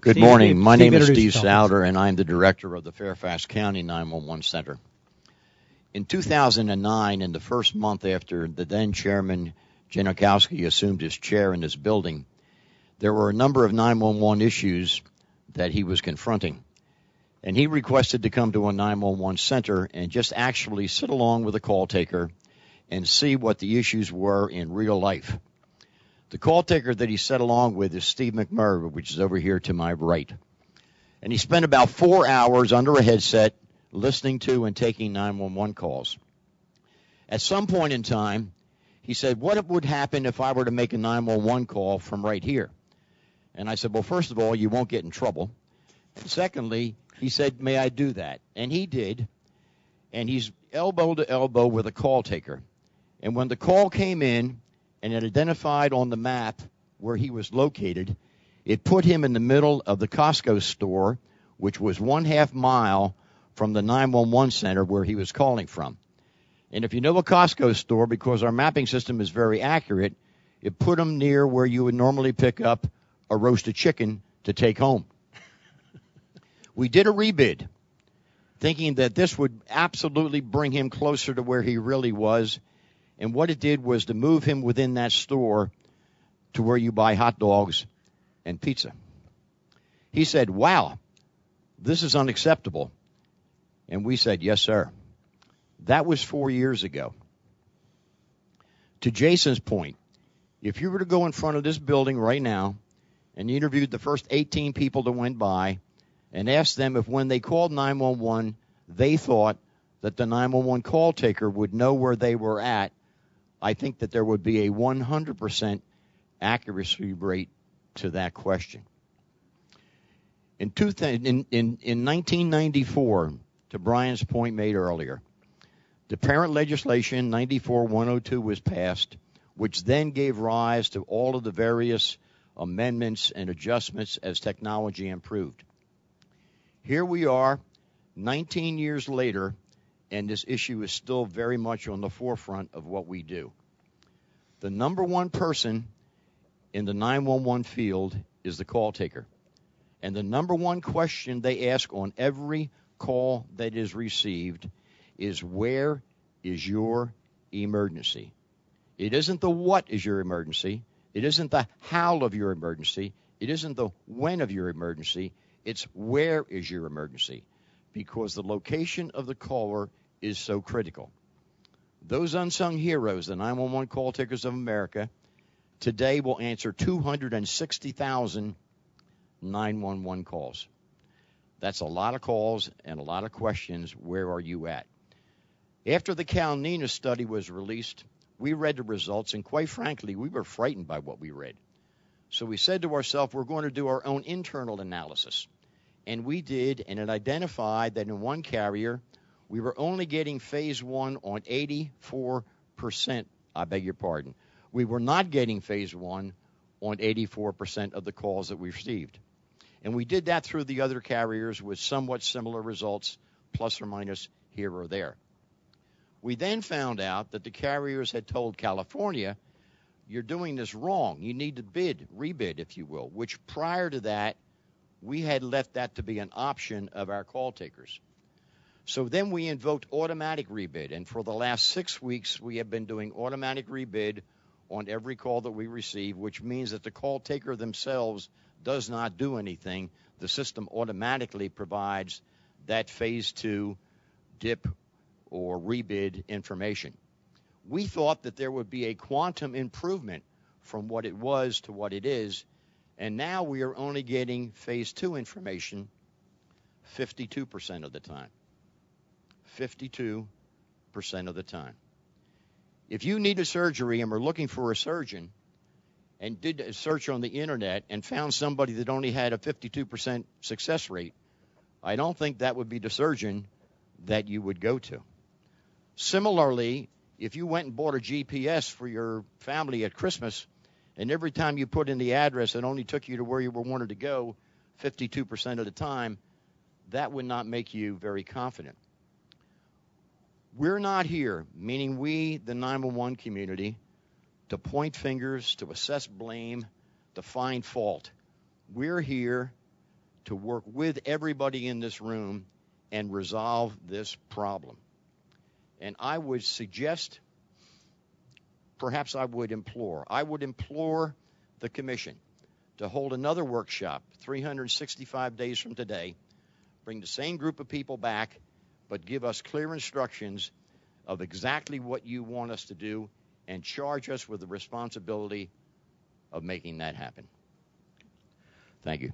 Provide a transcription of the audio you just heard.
Good morning. My name is Steve Souder, and I'm the director of the Fairfax County 911 Center. In 2009, in the first month after the then chairman Janikowski assumed his chair in this building, there were a number of 911 issues that he was confronting. And he requested to come to a 911 center and just actually sit along with a call taker and see what the issues were in real life. The call taker that he sat along with is Steve McMurray, which is over here to my right. And he spent about 4 hours under a headset listening to and taking 911 calls. At some point in time, he said, what would happen if I were to make a 911 call from right here? And I said, well, first of all, you won't get in trouble. And secondly, he said, may I do that? And he did. And he's elbow to elbow with a call taker. And when the call came in, and it identified on the map where he was located, it put him in the middle of the Costco store, which was 1/2 mile from the 911 center where he was calling from. And if you know a Costco store, because our mapping system is very accurate, it put him near where you would normally pick up a roasted chicken to take home. We did a rebid, thinking that this would absolutely bring him closer to where he really was. And what it did was to move him within that store to where you buy hot dogs and pizza. He said, wow, this is unacceptable. And we said, yes, sir. That was 4 years ago. To Jason's point, if you were to go in front of this building right now and you interviewed the first 18 people that went by and asked them if when they called 911, they thought that the 911 call taker would know where they were at, I think that there would be a 100% accuracy rate to that question. In 1994, to Brian's point made earlier, the parent legislation 94-102 was passed, which then gave rise to all of the various amendments and adjustments as technology improved. Here we are, 19 years later, and this issue is still very much on the forefront of what we do. The number one person in the 911 field is the call taker. And the number one question they ask on every call that is received is, where is your emergency? It isn't the what is your emergency. It isn't the how of your emergency. It isn't the when of your emergency. It's where is your emergency, because the location of the caller is so critical. Those unsung heroes, the 911 call takers of America, today will answer 260,000 911 calls. That's a lot of calls and a lot of questions. Where are you at? After the Cal Nina study was released, we read the results, and quite frankly, we were frightened by what we read. So we said to ourselves, we're going to do our own internal analysis. And we did, and it identified that in one carrier, we were only getting phase one on 84%. I beg your pardon. We were not getting phase one on 84% of the calls that we received. And we did that through the other carriers with somewhat similar results, plus or minus here or there. We then found out that the carriers had told California, you're doing this wrong. You need to rebid, if you will, which prior to that, we had left that to be an option of our call takers. So then we invoked automatic rebid, and for the last 6 weeks, we have been doing automatic rebid on every call that we receive, which means that the call taker themselves does not do anything. The system automatically provides that phase two dip or rebid information. We thought that there would be a quantum improvement from what it was to what it is, and now we are only getting phase two information 52% of the time. 52% of the time. If you need a surgery and we're looking for a surgeon and did a search on the internet and found somebody that only had a 52% success rate, I don't think that would be the surgeon that you would go to. Similarly, if you went and bought a GPS for your family at Christmas, and every time you put in the address, it only took you to where you wanted to go 52% of the time, that would not make you very confident. We're not here, meaning we, the 911 community, to point fingers, to assess blame, to find fault. We're here to work with everybody in this room and resolve this problem. And I would suggest, perhaps I would implore the commission to hold another workshop 365 days from today, bring the same group of people back, but give us clear instructions of exactly what you want us to do and charge us with the responsibility of making that happen. Thank you.